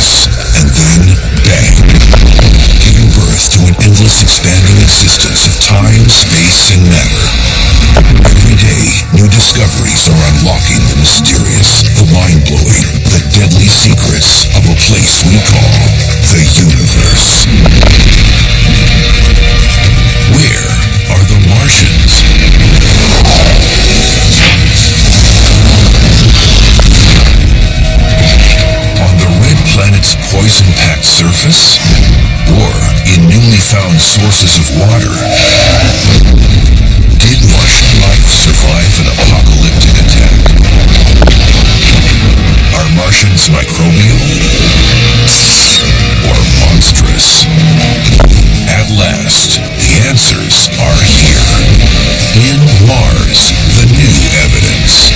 Mars, and then bang, giving birth to an endless expanding existence of time, space, and matter. Every day, new discoveries are unlocking the mysterious, the mind-blowing, the deadly secrets of a place we call the universe. Where are the Martians? On the red planet's poison-packed surface? Or in newly found sources of water? Did Martian life survive an apocalyptic attack? Are Martians microbial? Or monstrous? At last, the answers are here. In Mars, the new evidence.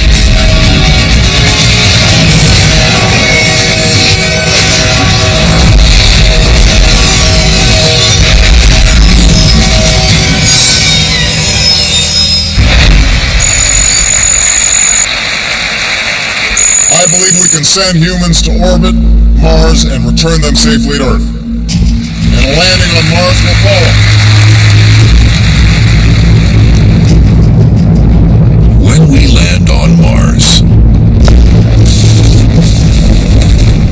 I believe we can send humans to orbit Mars and return them safely to Earth. And a landing on Mars will follow. When we land on Mars,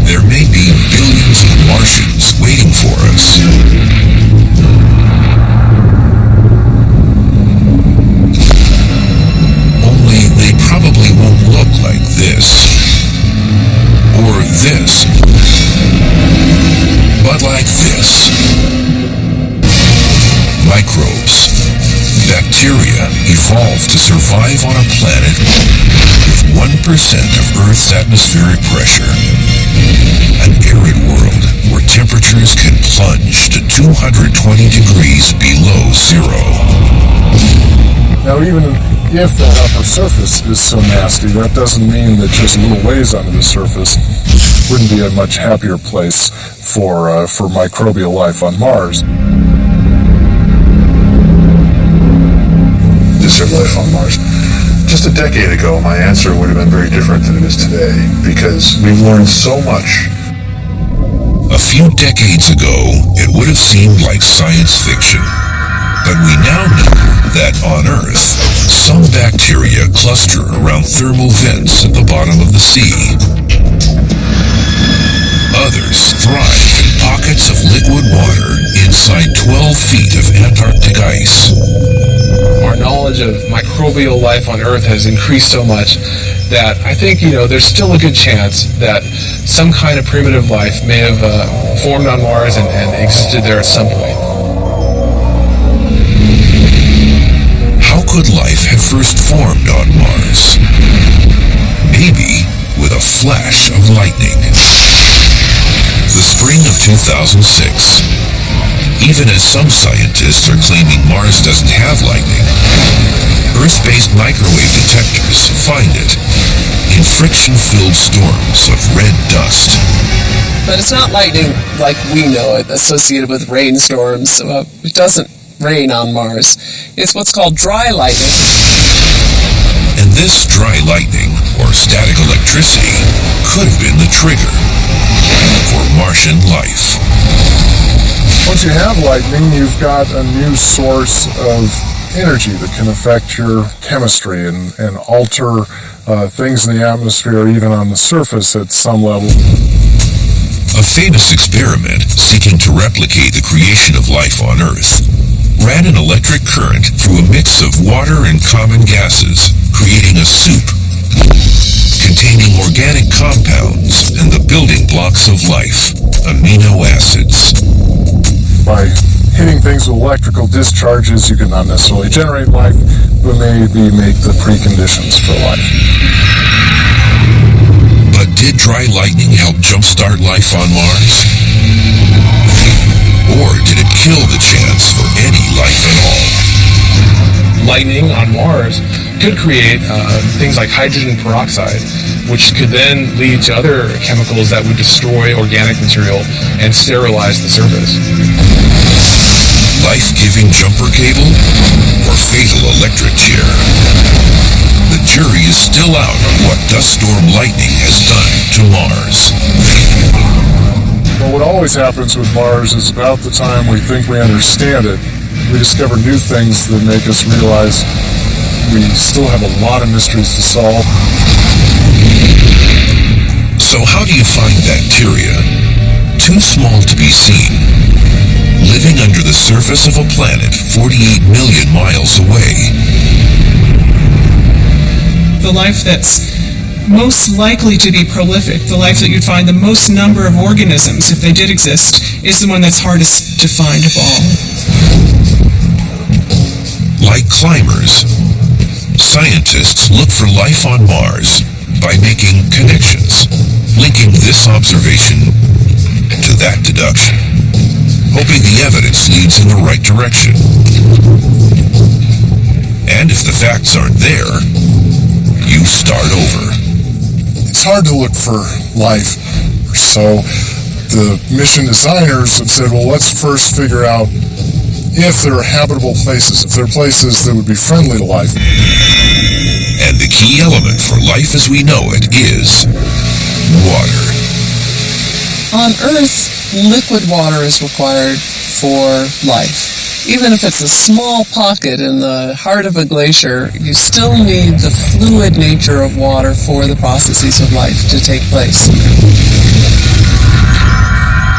there may be billions of Martians waiting for us. Only they probably won't look like this. Or this. But like this. Microbes. Bacteria evolved to survive on a planet with 1% of Earth's atmospheric pressure. An arid world where temperatures can plunge to 220 degrees below zero. Now, even if that upper surface is so nasty, that doesn't mean that just a little ways under the surface wouldn't be a much happier place for microbial life on Mars. Is there life on Mars? Just a decade ago, my answer would have been very different than it is today, because we've learned so much. A few decades ago, it would have seemed like science fiction. But we now know that on Earth, some bacteria cluster around thermal vents at the bottom of the sea. Others thrive in pockets of liquid water inside 12 feet of Antarctic ice. Our knowledge of microbial life on Earth has increased so much that I think, there's still a good chance that some kind of primitive life may have formed on Mars and existed there at some point. How could life have first formed on Mars? Maybe with a flash of lightning. The spring of 2006. Even as some scientists are claiming Mars doesn't have lightning, Earth-based microwave detectors find it in friction-filled storms of red dust. But it's not lightning like we know it, associated with rainstorms. It doesn't rain on Mars. It's what's called dry lightning. And this dry lightning, or static electricity, could have been the trigger for Martian life. Once you have lightning, you've got a new source of energy that can affect your chemistry and alter things in the atmosphere, even on the surface at some level. A famous experiment seeking to replicate the creation of life on Earth ran an electric current through a mix of water and common gases, creating a soup containing organic compounds and the building blocks of life, amino acids. By hitting things with electrical discharges, you can not necessarily generate life, but maybe make the preconditions for life. But did dry lightning help jumpstart life on Mars? Or did it kill the chance for any life at all? Lightning on Mars could create things like hydrogen peroxide, which could then lead to other chemicals that would destroy organic material and sterilize the surface. Life-giving jumper cable or fatal electric chair? The jury is still out on what dust storm lightning has done to Mars. always happens with Mars is about the time we think we understand it, we discover new things that make us realize we still have a lot of mysteries to solve. So how do you find bacteria, too small to be seen, living under the surface of a planet 48 million miles away? The life that's most likely to be prolific, the life that you'd find the most number of organisms, if they did exist, is the one that's hardest to find of all. Like climbers, scientists look for life on Mars by making connections, linking this observation to that deduction, hoping the evidence leads in the right direction. And if the facts aren't there, you start over. It's hard to look for life, so the mission designers have said, well, let's first figure out if there are habitable places, if there are places that would be friendly to life. And the key element for life as we know it is water. On Earth, liquid water is required for life. Even if it's a small pocket in the heart of a glacier, you still need the fluid nature of water for the processes of life to take place.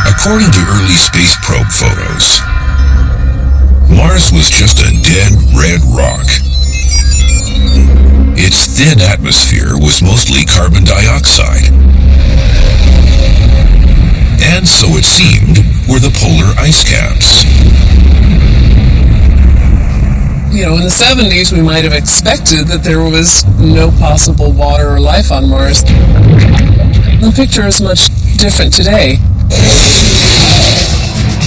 According to early space probe photos, Mars was just a dead red rock. Its thin atmosphere was mostly carbon dioxide. And so it seemed were the polar ice caps. You know, in the 70s, we might have expected that there was no possible water or life on Mars. The picture is much different today.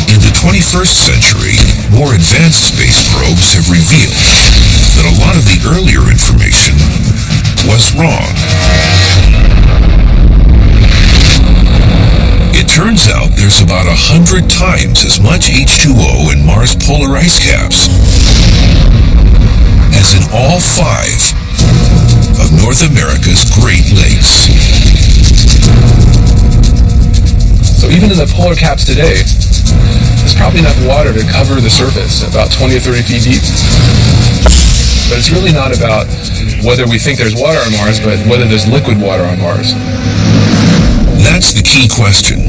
In the 21st century, more advanced space probes have revealed that a lot of the earlier information was wrong. It turns out there's about 100 times as much H2O in Mars polar ice caps as in all 5 of North America's Great Lakes. So even in the polar caps today, there's probably enough water to cover the surface, about 20 or 30 feet deep. But it's really not about whether we think there's water on Mars, but whether there's liquid water on Mars. That's the key question,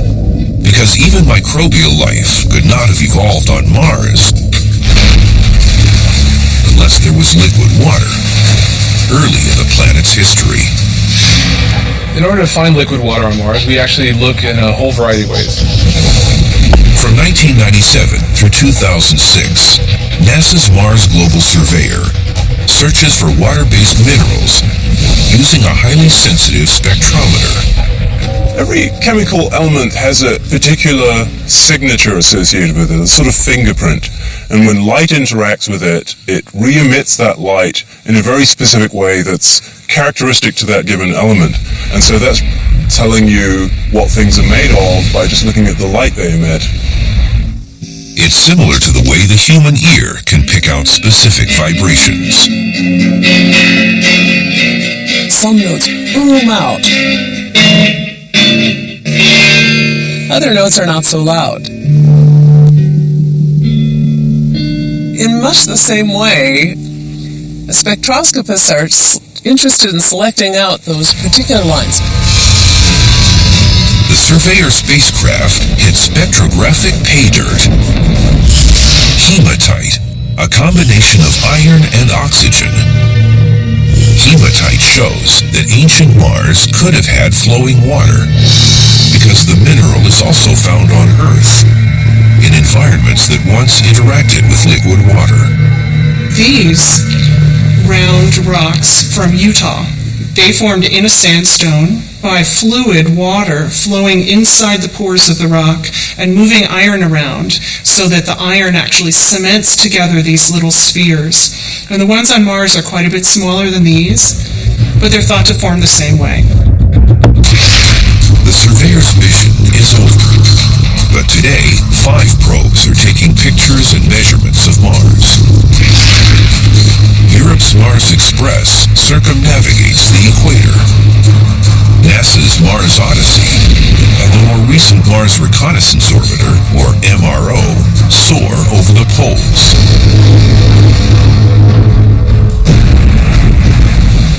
because even microbial life could not have evolved on Mars unless there was liquid water early in the planet's history. In order to find liquid water on Mars, we actually look in a whole variety of ways. From 1997 through 2006, NASA's Mars Global Surveyor searches for water-based minerals using a highly sensitive spectrometer. Every chemical element has a particular signature associated with it, a sort of fingerprint. And when light interacts with it, it re-emits that light in a very specific way that's characteristic to that given element. And so that's telling you what things are made of by just looking at the light they emit. It's similar to the way the human ear can pick out specific vibrations. Some notes boom out. Other notes are not so loud. In much the same way, spectroscopists are interested in selecting out those particular lines. The Surveyor spacecraft hit spectrographic pay dirt. Hematite, a combination of iron and oxygen. Hematite shows that ancient Mars could have had flowing water, because the mineral is also found on Earth, in environments that once interacted with liquid water. These round rocks from Utah, they formed in a sandstone by fluid water flowing inside the pores of the rock and moving iron around so that the iron actually cements together these little spheres. And the ones on Mars are quite a bit smaller than these, but they're thought to form the same way. The Surveyor's mission is over, but today 5 probes are taking pictures and measurements of Mars. Europe's Mars Express circumnavigates the equator. NASA's Mars Odyssey and the more recent Mars Reconnaissance Orbiter, or MRO, soar over the poles.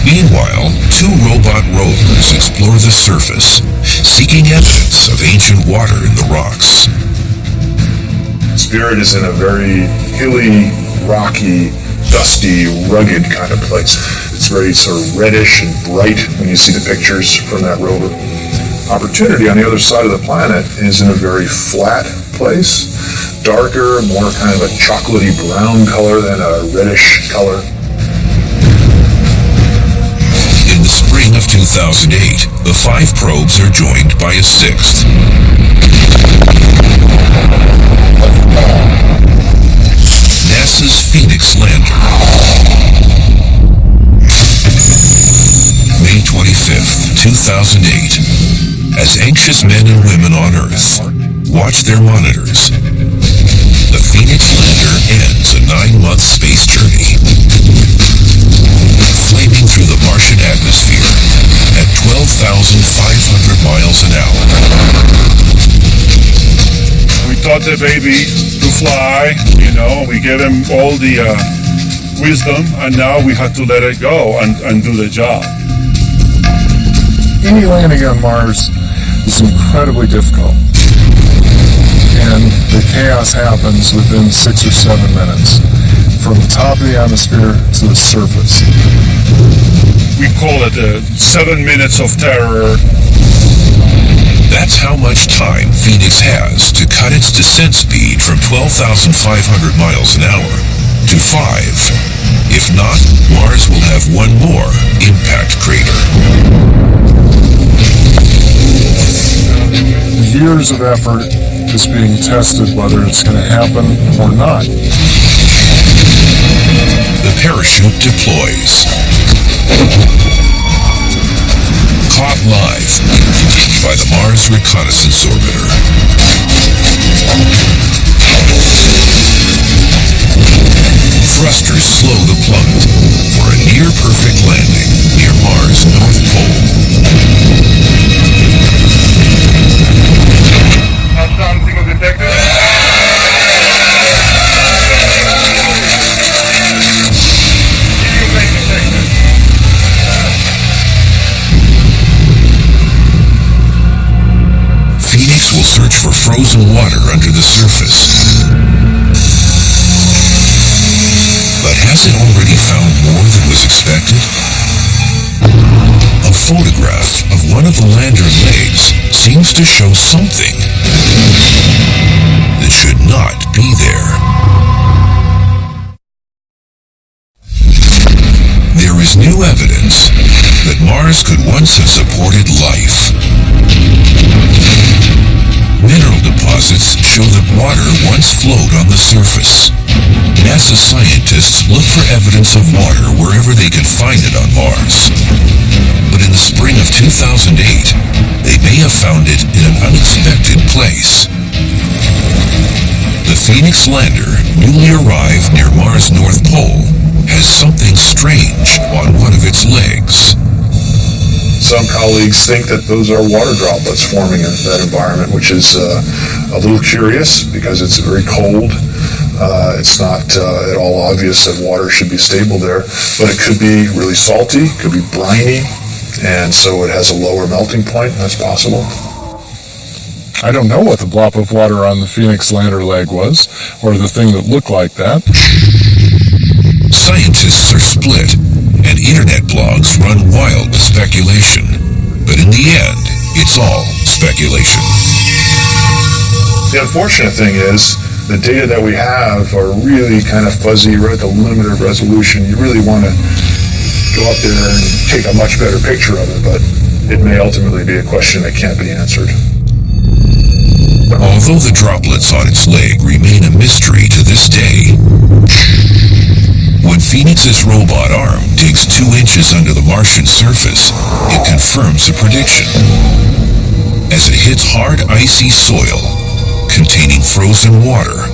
Meanwhile, two robot rovers explore the surface, seeking evidence of ancient water in the rocks. Spirit is in a very hilly, rocky, dusty, rugged kind of place. It's very sort of reddish and bright when you see the pictures from that rover. Opportunity on the other side of the planet is in a very flat place, darker, more kind of a chocolatey brown color than a reddish color. In the spring of 2008, the 5 probes are joined by a 6th. NASA's Phoenix lander. May 25th, 2008. As anxious men and women on Earth watch their monitors, the Phoenix lander ends a 9-month space journey, flaming through the Martian atmosphere at 12,500 miles an hour. We taught the baby to fly, we gave him all the wisdom, and now we have to let it go and do the job. Any landing on Mars is incredibly difficult, and the chaos happens within 6 or 7 minutes, from the top of the atmosphere to the surface. We call it 7 minutes of terror. That's how much time Phoenix has to cut its descent speed from 12,500 miles an hour to 5. If not, Mars will have one more impact crater. Years of effort is being tested whether it's going to happen or not. The parachute deploys. Caught live by the Mars Reconnaissance Orbiter. Thrusters slow the plummet for a near-perfect landing near Mars' North Pole. Touchdown signal detected. Phoenix will search for frozen water under the surface. But has it already found more than was expected? A photograph of one of the lander legs seems to show something that should not be there. There is new evidence that Mars could once have supported life. Mineral deposits show that water once flowed on the surface. NASA scientists look for evidence of water wherever they can find it on Mars. But in the spring of 2008, they may have found it in an unexpected place. The Phoenix lander, newly arrived near Mars' North Pole, has something strange on one of its legs. Some colleagues think that those are water droplets forming in that environment, which is a little curious because it's very cold. It's not at all obvious that water should be stable there, but it could be really salty, could be briny, and so it has a lower melting point. That's possible. I don't know what the blob of water on the Phoenix lander leg was, or the thing that looked like that. Scientists are split, and internet blogs run wild with speculation. But in the end, it's all speculation. The unfortunate thing is, the data that we have are really kind of fuzzy. We're at the limit of resolution. You really want to go up there and take a much better picture of it, but it may ultimately be a question that can't be answered. Although the droplets on its leg remain a mystery to this day, when Phoenix's robot arm digs 2 inches under the Martian surface, it confirms a prediction. As it hits hard, icy soil containing frozen water.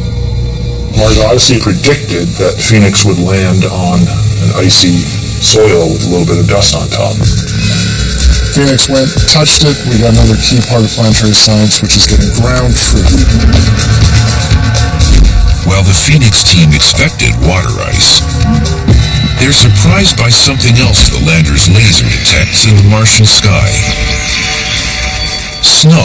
Mars Odyssey predicted that Phoenix would land on an icy soil with a little bit of dust on top. Phoenix went, touched it. We got another key part of planetary science, which is getting ground truth. While the Phoenix team expected water ice, they're surprised by something else the lander's laser detects in the Martian sky. Snow.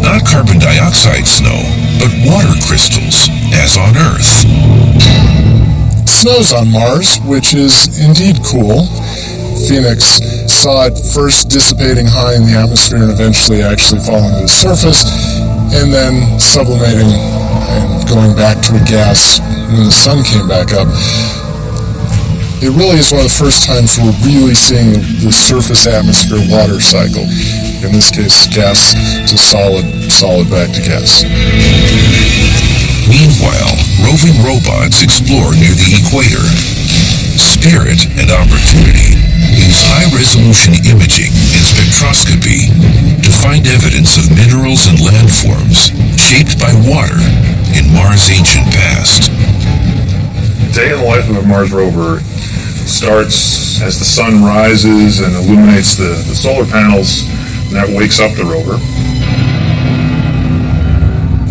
Not carbon dioxide snow, but water crystals, as on Earth. Snow's on Mars, which is indeed cool. Phoenix saw it first dissipating high in the atmosphere and eventually actually falling to the surface, and then sublimating and going back to a gas when the sun came back up. It really is one of the first times we're really seeing the surface atmosphere water cycle. In this case, gas to solid, solid back to gas. Meanwhile, roving robots explore near the equator. Spirit and Opportunity use high-resolution imaging and spectroscopy to find evidence of minerals and landforms shaped by water in Mars' ancient past. Day in the life of a Mars rover starts as the sun rises and illuminates the solar panels, and that wakes up the rover.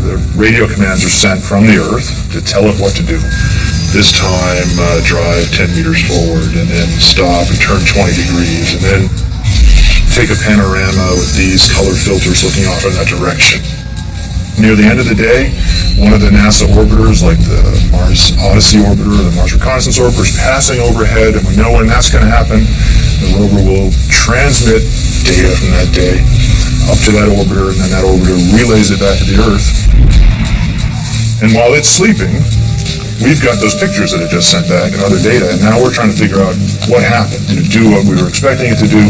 The radio commands are sent from the Earth to tell it what to do. This time, drive 10 meters forward, and then stop and turn 20 degrees, and then take a panorama with these color filters looking off in that direction. Near the end of the day, one of the NASA orbiters, like the Mars Odyssey orbiter or the Mars Reconnaissance orbiter, is passing overhead, and we know when that's going to happen. The rover will transmit data from that day up to that orbiter, and then that orbiter relays it back to the Earth. And while it's sleeping, we've got those pictures that it just sent back and other data, and now we're trying to figure out what happened. Did it do what we were expecting it to do?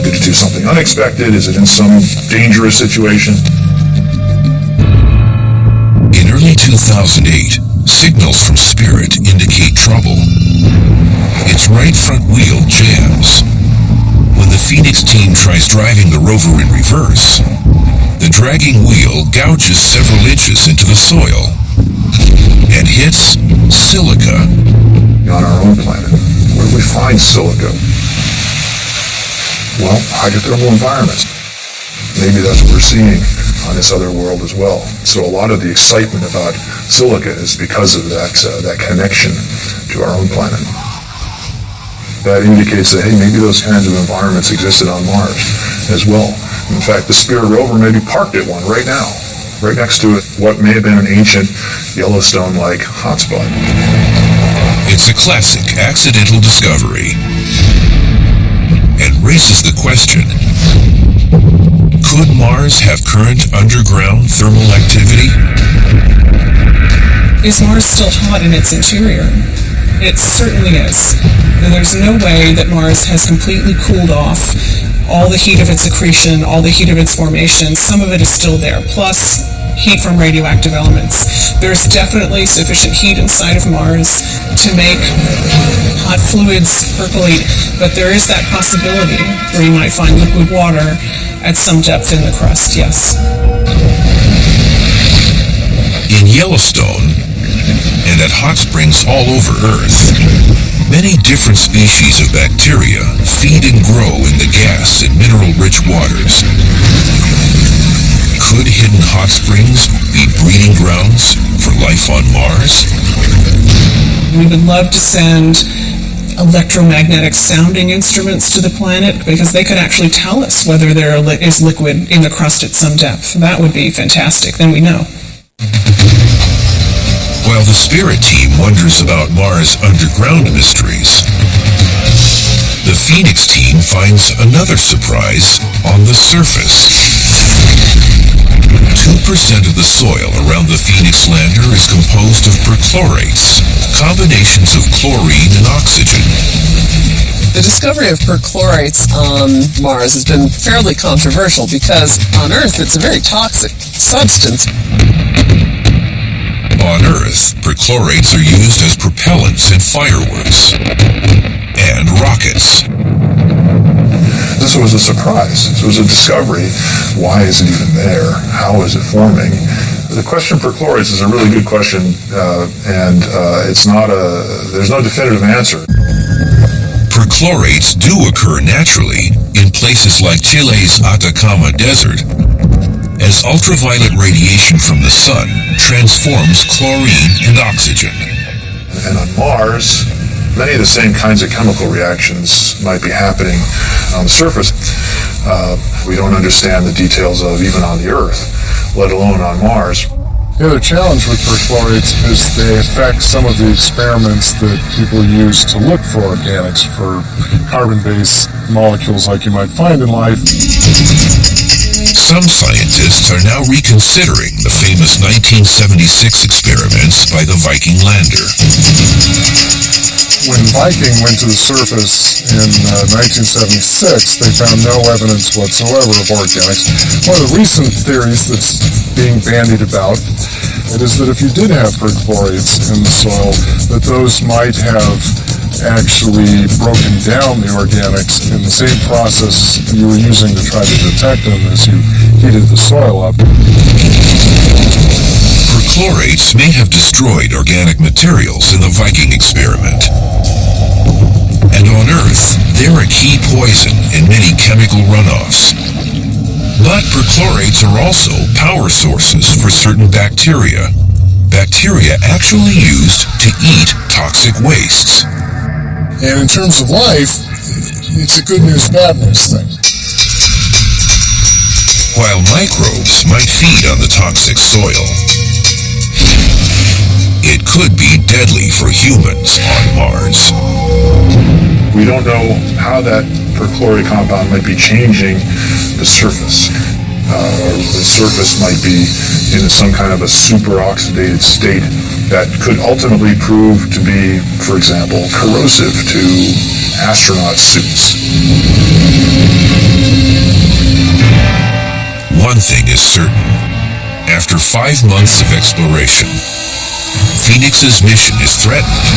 Did it do something unexpected? Is it in some dangerous situation? In early 2008, signals from Spirit indicate trouble. Its right front wheel jams. When the Phoenix team tries driving the rover in reverse, the dragging wheel gouges several inches into the soil and hits silica. On our own planet, where do we find silica? Well, hydrothermal environments. Maybe that's what we're seeing on this other world as well. So a lot of the excitement about silica is because of that connection to our own planet. That indicates that, hey, maybe those kinds of environments existed on Mars as well. In fact, the Spirit rover may be parked at one right now, right next to it, what may have been an ancient Yellowstone-like hotspot. It's a classic accidental discovery and raises the question, could Mars have current underground thermal activity? Is Mars still hot in its interior? It certainly is. And there's no way that Mars has completely cooled off. All the heat of its accretion, all the heat of its formation, some of it is still there, plus heat from radioactive elements. There's definitely sufficient heat inside of Mars to make hot fluids percolate, but there is that possibility where you might find liquid water at some depth in the crust, yes. In Yellowstone, and at hot springs all over Earth, many different species of bacteria feed and grow in the gas and mineral-rich waters. Could hidden hot springs be breeding grounds for life on Mars? We would love to send electromagnetic sounding instruments to the planet because they could actually tell us whether there is liquid in the crust at some depth. That would be fantastic. Then we know. While the Spirit team wonders about Mars' underground mysteries, the Phoenix team finds another surprise on the surface. 2% of the soil around the Phoenix lander is composed of perchlorates, combinations of chlorine and oxygen. The discovery of perchlorates on Mars has been fairly controversial because on Earth it's a very toxic substance. On Earth, perchlorates are used as propellants in fireworks and rockets. This was a surprise. This was a discovery. Why is it even there? How is it forming? The question for perchlorates is a really good question, and there's no definitive answer. perchlorates do occur naturally in places like Chile's Atacama Desert, as ultraviolet radiation from the sun transforms chlorine and oxygen. And on Mars, many of the same kinds of chemical reactions might be happening on the surface. We don't understand the details of even on the Earth, let alone on Mars. The other challenge with perchlorates is they affect some of the experiments that people use to look for organics, for carbon-based molecules like you might find in life. Some scientists are now reconsidering the famous 1976 experiments by the Viking lander. When Viking went to the surface in 1976, they found no evidence whatsoever of organics. One of the recent theories that's being bandied about, it is that if you did have perchlorates in the soil, that those might have actually broken down the organics in the same process you were using to try to detect them as you heated the soil up. Perchlorates may have destroyed organic materials in the Viking experiment. And on Earth, they're a key poison in many chemical runoffs. But perchlorates are also power sources for certain bacteria. Bacteria actually used to eat toxic wastes. And in terms of life, it's a good news, bad news thing. While microbes might feed on the toxic soil, it could be deadly for humans on Mars. We don't know how that perchlorate compound might be changing the surface. The surface might be in some kind of a superoxidated state that could ultimately prove to be, for example, corrosive to astronaut suits. One thing is certain. After 5 months of exploration, Phoenix's mission is threatened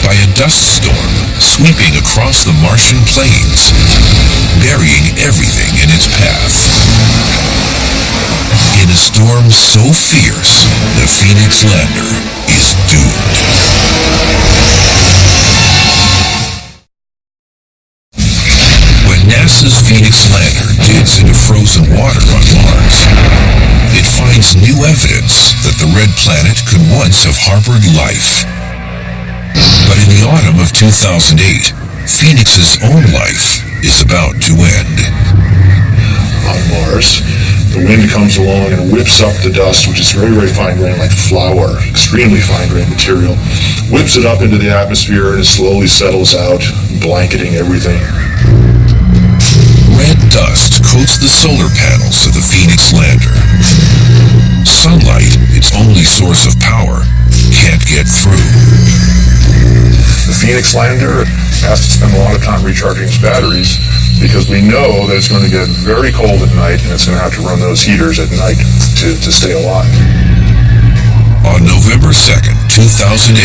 by a dust storm sweeping across the Martian plains, burying everything in its path. In a storm so fierce, the Phoenix lander is doomed. When NASA's Phoenix lander digs into frozen water on Mars, it finds new evidence that the red planet could once have harbored life. But in the autumn of 2008, Phoenix's own life is about to end. On Mars, the wind comes along and whips up the dust, which is very, very fine grain, like flour, extremely fine grain material, whips it up into the atmosphere, and it slowly settles out, blanketing everything. Red dust coats the solar panels of the Phoenix lander. Sunlight, its only source of power, can't get through. The Phoenix lander has to spend a lot of time recharging its batteries because we know that it's going to get very cold at night and it's going to have to run those heaters at night to stay alive. On November 2nd, 2008,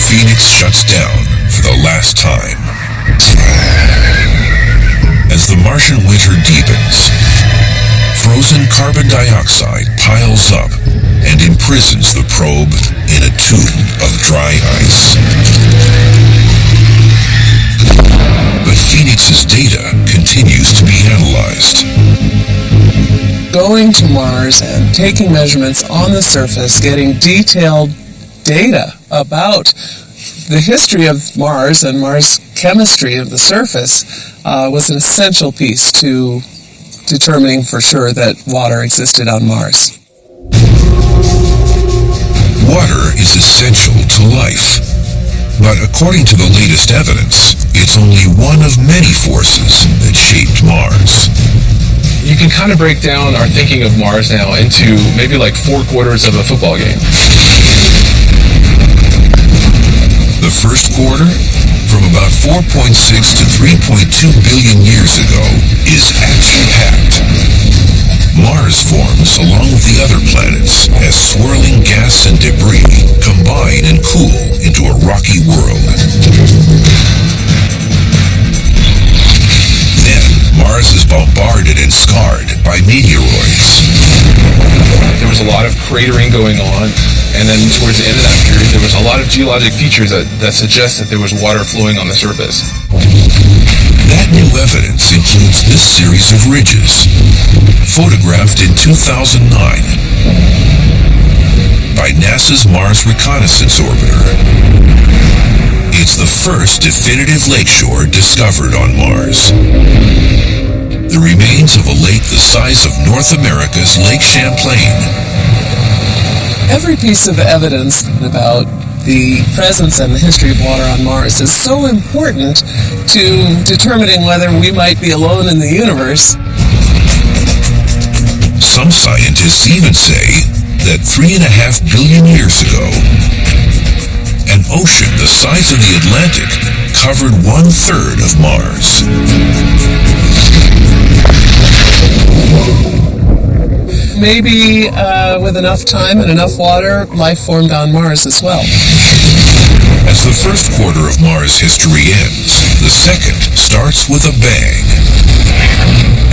Phoenix shuts down for the last time. As the Martian winter deepens, frozen carbon dioxide piles up and imprisons the probe in a tomb of dry ice. But Phoenix's data continues to be analyzed. Going to Mars and taking measurements on the surface, getting detailed data about the history of Mars and Mars chemistry of the surface was an essential piece to determining for sure that water existed on Mars. Water is essential to life, but according to the latest evidence, it's only one of many forces that shaped Mars. You can kind of break down our thinking of Mars now into maybe like 4 quarters of a football game. The first quarter, from about 4.6 to 3.2 billion years ago, is action-packed. Mars forms along with the other planets as swirling gas and debris combine and cool into a rocky world. Then, Mars is bombarded and scarred by meteoroids. There was was a lot of cratering going on, and then towards the end of that period, there was a lot of geologic features that suggest that there was water flowing on the surface. That new evidence includes this series of ridges, photographed in 2009 by NASA's Mars Reconnaissance Orbiter. It's the first definitive lakeshore discovered on Mars. The remains of a lake the size of North America's Lake Champlain. Every piece of evidence about the presence and the history of water on Mars is so important to determining whether we might be alone in the universe. Some scientists even say that 3.5 billion years ago, an ocean the size of the Atlantic covered 1/3 of Mars. Maybe with enough time and enough water, life formed on Mars as well. As the first quarter of Mars history ends, the second starts with a bang,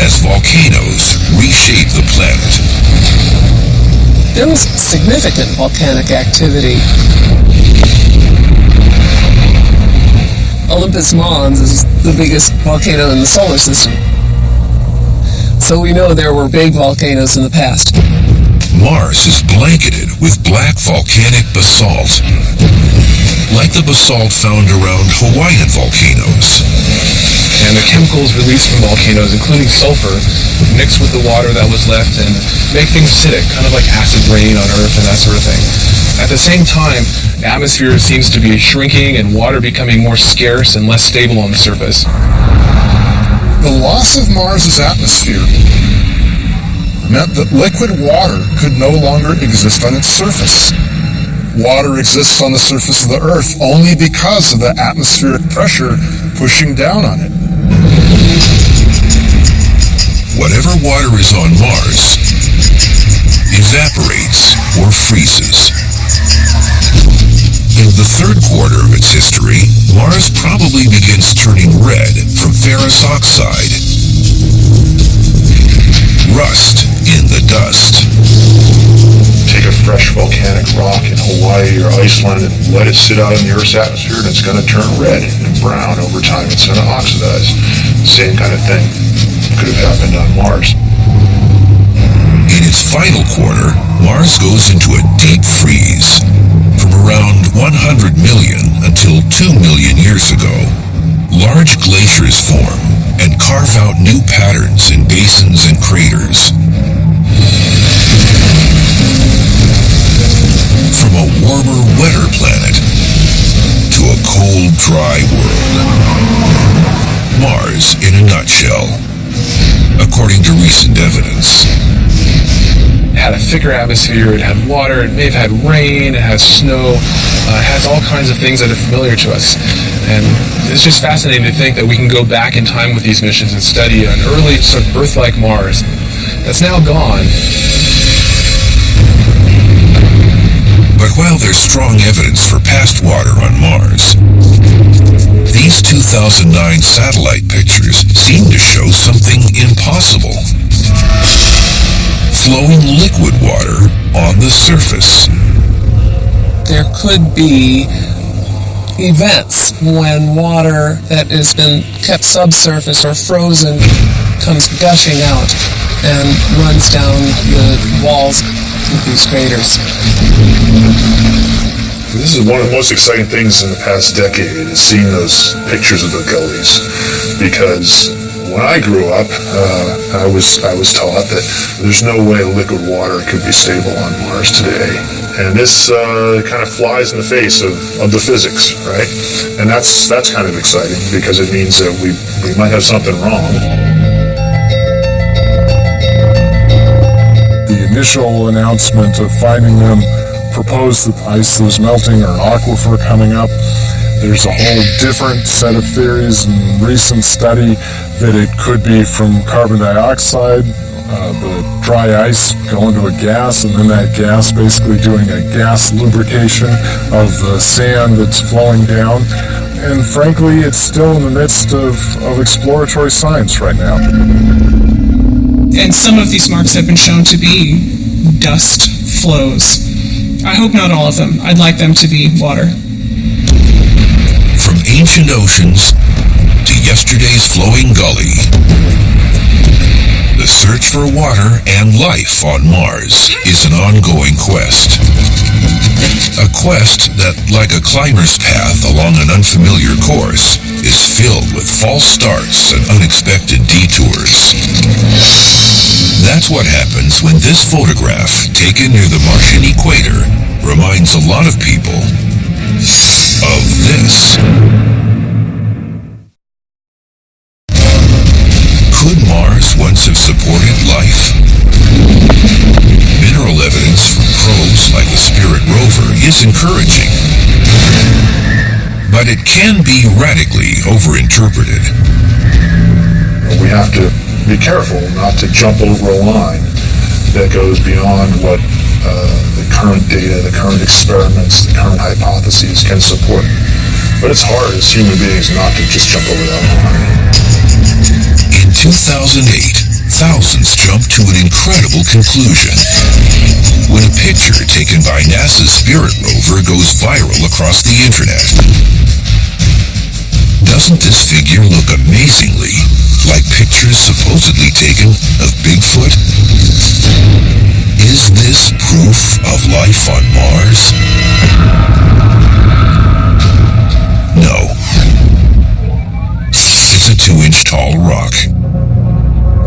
as volcanoes reshape the planet. There was significant volcanic activity. Olympus Mons is the biggest volcano in the solar system. So we know there were big volcanoes in the past. Mars is blanketed with black volcanic basalt, like the basalt found around Hawaiian volcanoes. And the chemicals released from volcanoes, including sulfur, mix with the water that was left and make things acidic, kind of like acid rain on Earth and that sort of thing. At the same time, the atmosphere seems to be shrinking and water becoming more scarce and less stable on the surface. The loss of Mars' atmosphere meant that liquid water could no longer exist on its surface. Water exists on the surface of the Earth only because of the atmospheric pressure pushing down on it. Whatever water is on Mars evaporates or freezes. In the third quarter of its history, Mars probably begins turning red from ferrous oxide. Rust in the dust. Take a fresh volcanic rock in Hawaii or Iceland and let it sit out in the Earth's atmosphere, and it's going to turn red and brown over time. It's going to oxidize. Same kind of thing could have happened on Mars. In its final quarter, Mars goes into a deep freeze. From around 100 million until 2 million years ago, large glaciers form and carve out new patterns in basins and craters. From a warmer, wetter planet to a cold, dry world. Mars in a nutshell, according to recent evidence. It had a thicker atmosphere, it had water, it may have had rain, it has snow, it has all kinds of things that are familiar to us. And it's just fascinating to think that we can go back in time with these missions and study an early sort of Earth-like Mars that's now gone. But while there's strong evidence for past water on Mars, these 2009 satellite pictures seem to show something impossible. Flowing liquid water on the surface. There could be events when water that has been kept subsurface or frozen comes gushing out and runs down the walls of these craters. This is one of the most exciting things in the past decade, is seeing those pictures of the gullies, because when I grew up, I was taught that there's no way liquid water could be stable on Mars today. And this kind of flies in the face of the physics, right? And that's kind of exciting, because it means that we might have something wrong. The initial announcement of finding them proposed that ice was melting or an aquifer coming up. There's a whole different set of theories and recent study that it could be from carbon dioxide, the dry ice going to a gas, and then that gas basically doing a gas lubrication of the sand that's flowing down. And frankly, it's still in the midst of exploratory science right now. And some of these marks have been shown to be dust flows. I hope not all of them. I'd like them to be water. From ancient oceans to yesterday's flowing gully, the search for water and life on Mars is an ongoing quest. A quest that, like a climber's path along an unfamiliar course, is filled with false starts and unexpected detours. That's what happens when this photograph, taken near the Martian equator, reminds a lot of people of this. Could Mars once have supported life? Mineral evidence from probes like the Spirit rover is encouraging, but it can be radically overinterpreted. We have to be careful not to jump over a line that goes beyond what the current data, the current experiments, the current hypotheses can support. But it's hard as human beings not to just jump over that line. In 2008, thousands jumped to an incredible conclusion when a picture taken by NASA's Spirit rover goes viral across the internet. Doesn't this figure look amazingly like pictures supposedly taken of Bigfoot? Is this proof of life on Mars? No. It's a 2-inch tall rock.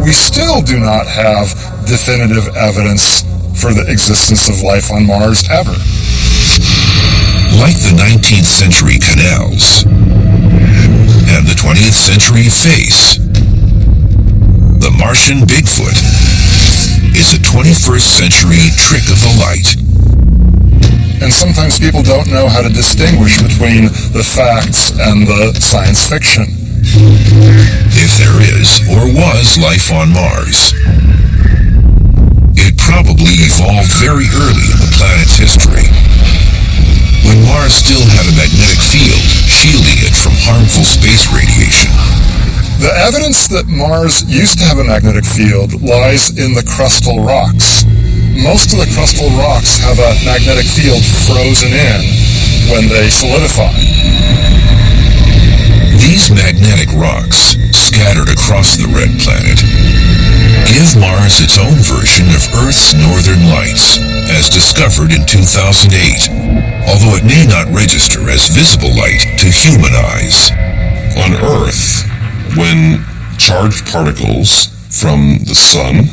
We still do not have definitive evidence for the existence of life on Mars ever. Like the 19th century canals and the 20th century face, the Martian Bigfoot is a 21st century trick of the light. And sometimes people don't know how to distinguish between the facts and the science fiction. If there is or was life on Mars, it probably evolved very early in the planet's history, when Mars still had a magnetic field shielding it from harmful space radiation. The evidence that Mars used to have a magnetic field lies in the crustal rocks. Most of the crustal rocks have a magnetic field frozen in when they solidify. These magnetic rocks, scattered across the red planet, give Mars its own version of Earth's northern lights, as discovered in 2008, although it may not register as visible light to human eyes. On Earth, when charged particles from the sun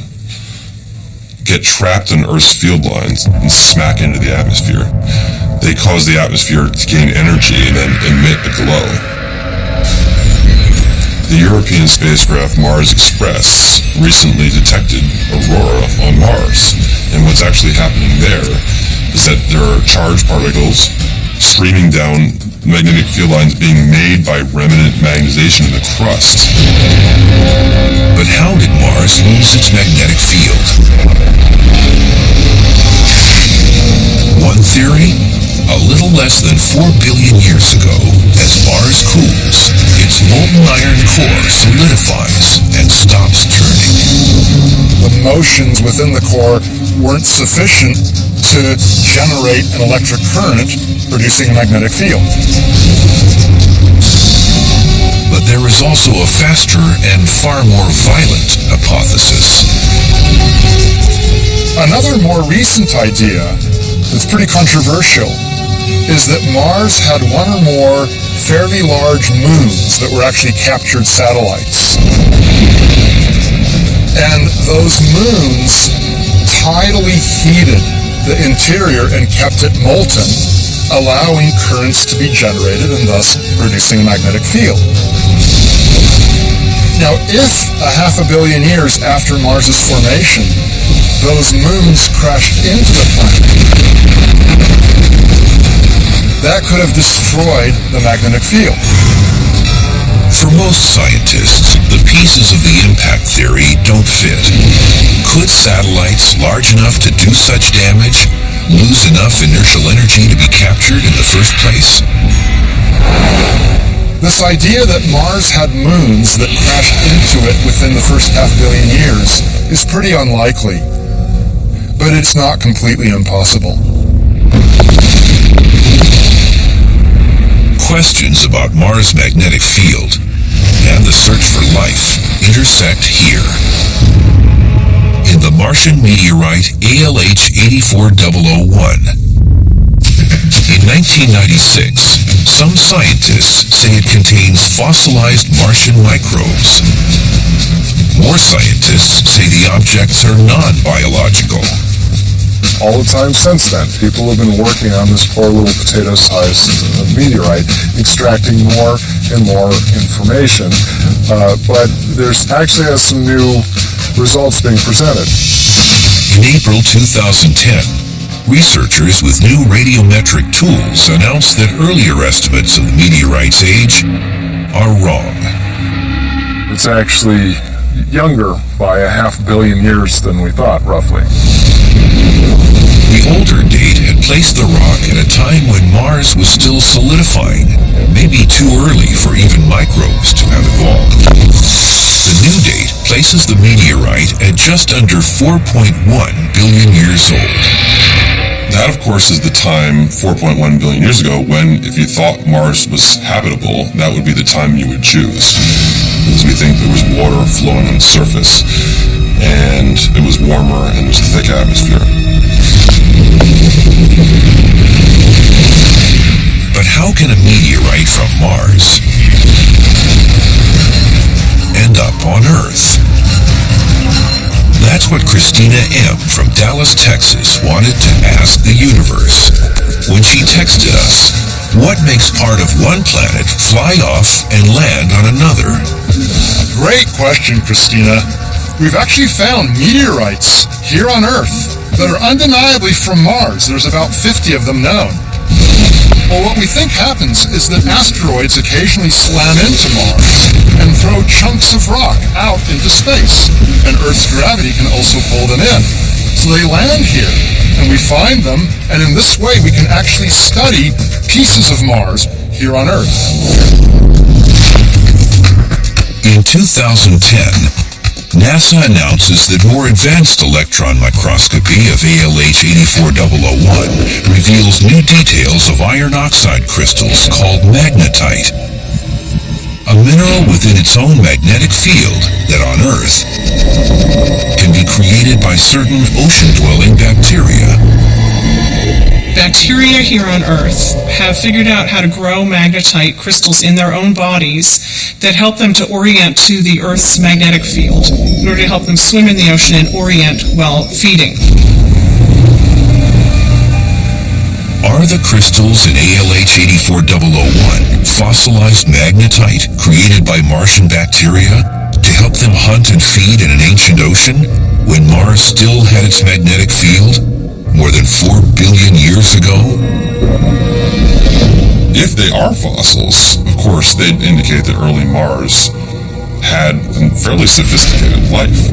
get trapped in Earth's field lines and smack into the atmosphere, they cause the atmosphere to gain energy and then emit a glow. The European spacecraft Mars Express recently detected aurora on Mars, and what's actually happening there is that there are charged particles streaming down magnetic field lines being made by remnant magnetization in the crust. But how did Mars lose its magnetic field? One theory, a little less than 4 billion years ago, as Mars cools, its molten iron core solidifies and stops turning. The motions within the core weren't sufficient to generate an electric current producing a magnetic field. But there is also a faster and far more violent hypothesis. Another more recent idea that's pretty controversial is that Mars had one or more fairly large moons that were actually captured satellites. And those moons tidally heated the interior and kept it molten, allowing currents to be generated and thus producing a magnetic field. Now, if a 500 million years after Mars's formation, those moons crashed into the planet, that could have destroyed the magnetic field. For most scientists, the pieces of the impact theory don't fit. Could satellites large enough to do such damage lose enough inertial energy to be captured in the first place? This idea that Mars had moons that crashed into it within the first 500 million years is pretty unlikely. but it's not completely impossible. Questions about Mars' magnetic field and the search for life intersect here. In the Martian meteorite ALH 84001. In 1996, some scientists say it contains fossilized Martian microbes. More scientists say the objects are non-biological. All the time since then, people have been working on this poor little potato-sized meteorite, extracting more and more information. But there's actually some new results being presented. In April 2010, researchers with new radiometric tools announced that earlier estimates of the meteorite's age are wrong. It's actually younger by 500 million years than we thought, roughly. The older date had placed the rock at a time when Mars was still solidifying, maybe too early for even microbes to have evolved. The new date places the meteorite at just under 4.1 billion years old. That, of course, is the time 4.1 billion years ago when, if you thought Mars was habitable, that would be the time you would choose. Because we think there was water flowing on the surface, and it was warmer, and there's a thick atmosphere. But how can a meteorite from Mars end up on Earth? That's what Christina M. from Dallas, Texas wanted to ask the universe when she texted us, what makes part of one planet fly off and land on another? Great question, Christina. We've actually found meteorites here on Earth that are undeniably from Mars. There's about 50 of them known. Well, what we think happens is that asteroids occasionally slam into Mars and throw chunks of rock out into space, and Earth's gravity can also pull them in. So they land here, and we find them, and in this way we can actually study pieces of Mars here on Earth. In 2010, NASA announces that more advanced electron microscopy of ALH 84001 reveals new details of iron oxide crystals called magnetite, a mineral within its own magnetic field that on Earth can be created by certain ocean-dwelling bacteria. Bacteria here on Earth have figured out how to grow magnetite crystals in their own bodies that help them to orient to the Earth's magnetic field in order to help them swim in the ocean and orient while feeding. Are the crystals in ALH 84001 fossilized magnetite created by Martian bacteria to help them hunt and feed in an ancient ocean when Mars still had its magnetic field more than 4 billion years ago? If they are fossils, of course, they'd indicate that early Mars had a fairly sophisticated life.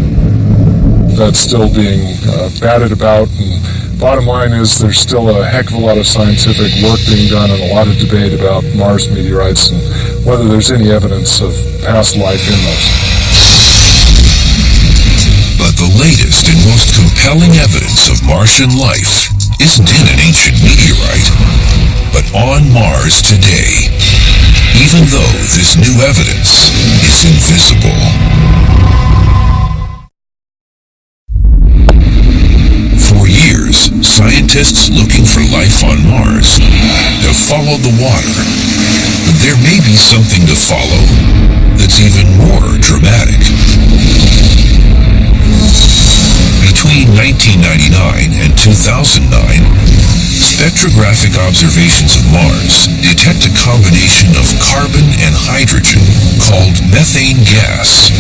That's still being batted about, and bottom line is there's still a heck of a lot of scientific work being done and a lot of debate about Mars meteorites and whether there's any evidence of past life in those. But the latest and most compelling evidence of Martian life isn't in an ancient meteorite, but on Mars today, even though this new evidence is invisible. For years, scientists looking for life on Mars have followed the water, but there may be something to follow that's even more dramatic. Between 1999 and 2009, spectrographic observations of Mars detect a combination of carbon and hydrogen called methane gas.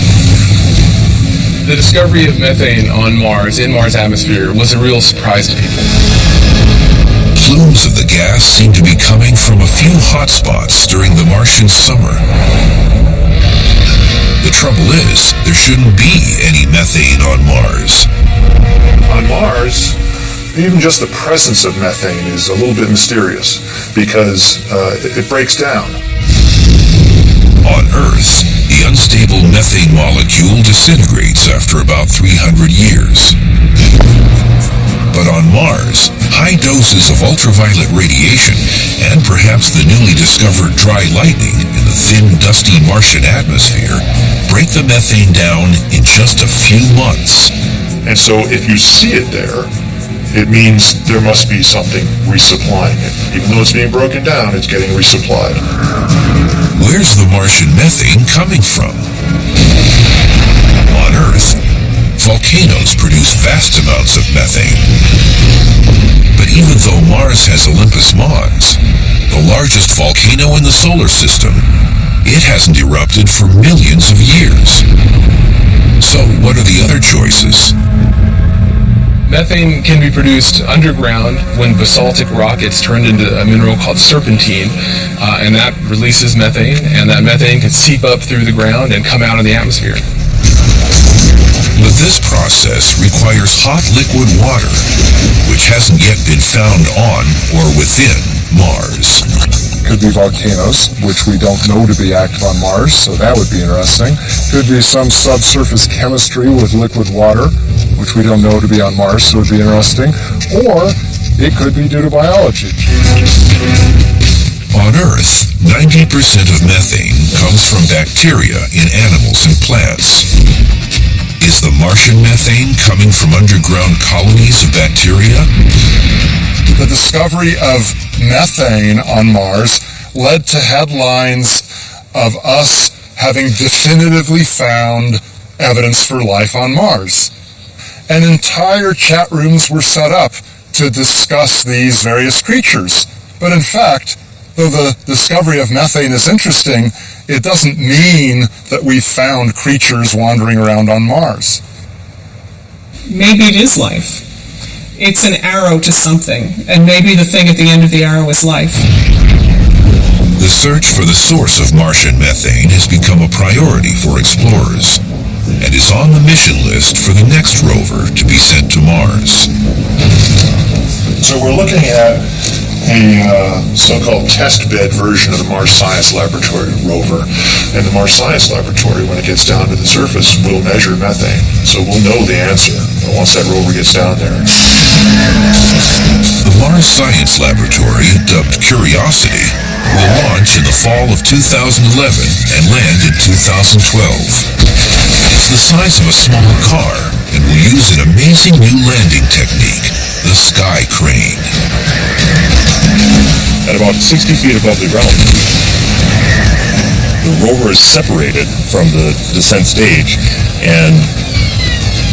The discovery of methane on Mars, in Mars' atmosphere, was a real surprise to people. Plumes of the gas seem to be coming from a few hotspots during the Martian summer. The trouble is, there shouldn't be any methane on Mars. On Mars, even just the presence of methane is a little bit mysterious because it breaks down. On Earth, the unstable methane molecule disintegrates after about 300 years. Mars, high doses of ultraviolet radiation and perhaps the newly discovered dry lightning in the thin, dusty Martian atmosphere break the methane down in just a few months. And so if you see it there, it means there must be something resupplying it. Even though it's being broken down, it's getting resupplied. Where's the Martian methane coming from? On Earth, volcanoes produce vast amounts of methane. But even though Mars has Olympus Mons, the largest volcano in the solar system, it hasn't erupted for millions of years. So what are the other choices? Methane can be produced underground when basaltic rock gets turned into a mineral called serpentine, and that releases methane, and that methane can seep up through the ground and come out of the atmosphere. But this process requires hot liquid water, which hasn't yet been found on or within Mars. Could be volcanoes, which we don't know to be active on Mars, so that would be interesting. Could be some subsurface chemistry with liquid water, which we don't know to be on Mars, so it would be interesting. Or it could be due to biology. On Earth, 90% of methane comes from bacteria in animals and plants. Is the Martian methane coming from underground colonies of bacteria? The discovery of methane on Mars led to headlines of us having definitively found evidence for life on Mars. And entire chat rooms were set up to discuss these various creatures. But in fact, though the discovery of methane is interesting, it doesn't mean that we've found creatures wandering around on Mars. Maybe it is life. It's an arrow to something, and maybe the thing at the end of the arrow is life. The search for the source of Martian methane has become a priority for explorers and is on the mission list for the next rover to be sent to Mars. So we're looking at a so-called test bed version of the Mars Science Laboratory rover. And the Mars Science Laboratory, when it gets down to the surface, will measure methane. So we'll know the answer once that rover gets down there. The Mars Science Laboratory, dubbed Curiosity, will launch in the fall of 2011 and land in 2012. It's the size of a small car and will use an amazing new landing technique, the sky crane. At about 60 feet above the ground, the rover is separated from the descent stage and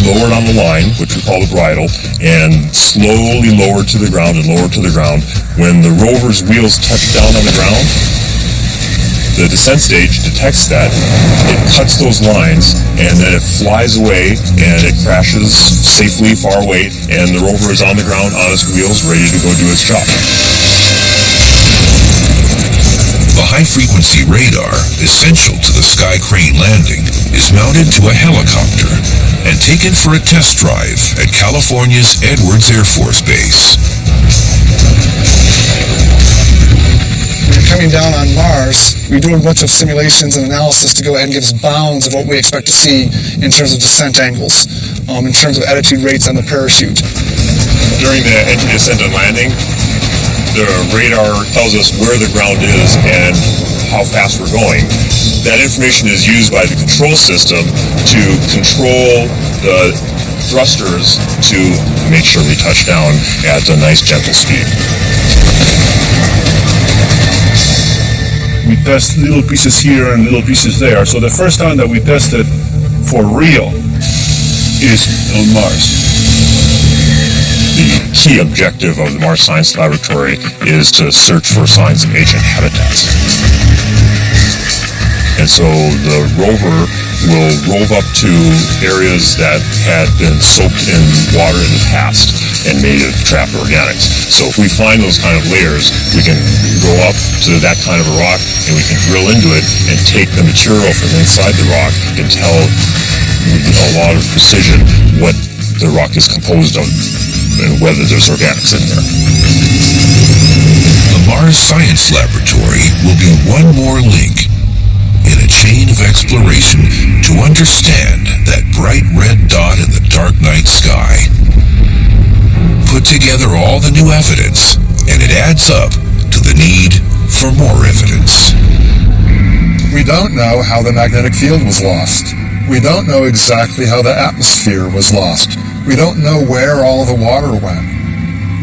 lowered on the line, which we call the bridle, and slowly lowered to the ground and lowered to the ground. When the rover's wheels touch down on the ground, the descent stage detects that, it cuts those lines, and then it flies away, and it crashes safely far away, and the rover is on the ground on its wheels, ready to go do its job. The high-frequency radar, essential to the sky crane landing, is mounted to a helicopter and taken for a test drive at California's Edwards Air Force Base. Coming down on Mars, we do a bunch of simulations and analysis to go ahead and give us bounds of what we expect to see in terms of descent angles, in terms of attitude rates on the parachute. During the entry, descent, and landing, the radar tells us where the ground is and how fast we're going. That information is used by the control system to control the thrusters to make sure we touch down at a nice gentle speed. We test little pieces here and little pieces there. So the first time that we tested for real is on Mars. The key objective of the Mars Science Laboratory is to search for signs of ancient habitats. And so the rover will rove up to areas that had been soaked in water in the past and may have trapped organics. So if we find those kind of layers, we can go up to that kind of a rock and we can drill into it and take the material from inside the rock and tell with a lot of precision what the rock is composed of and whether there's organics in there. The Mars Science Laboratory will be one more link in a chain of exploration to understand that bright red dot in the dark night sky. put together all the new evidence, and it adds up to the need for more evidence. We don't know how the magnetic field was lost. We don't know exactly how the atmosphere was lost. We don't know where all the water went.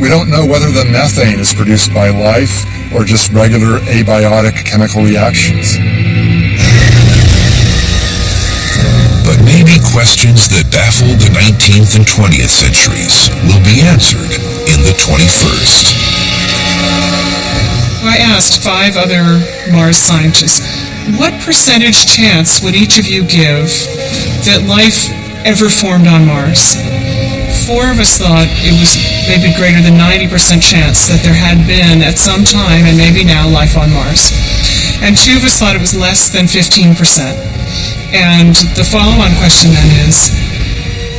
We don't know whether the methane is produced by life or just regular abiotic chemical reactions. But maybe questions that baffled the 19th and 20th centuries will be answered in the 21st. I asked 5 other Mars scientists, what percentage chance would each of you give that life ever formed on Mars? 4 of us thought it was maybe greater than 90% chance that there had been at some time, and maybe now, life on Mars. And 2 of us thought it was less than 15%. And the follow-on question then is,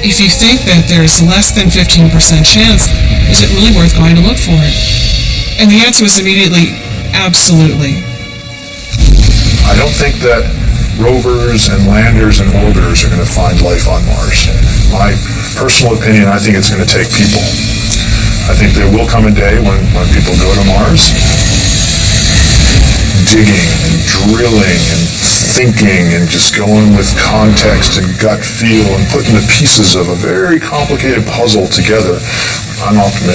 if you think that there's less than 15% chance, is it really worth going to look for it? And the answer was immediately, absolutely. I don't think that rovers and landers and orbiters are going to find life on Mars. My personal opinion, I think it's going to take people. I think there will come a day when people go to Mars, digging and drilling and thinking and just going with context and gut feel and putting the pieces of a very complicated puzzle together. I'm optimistic.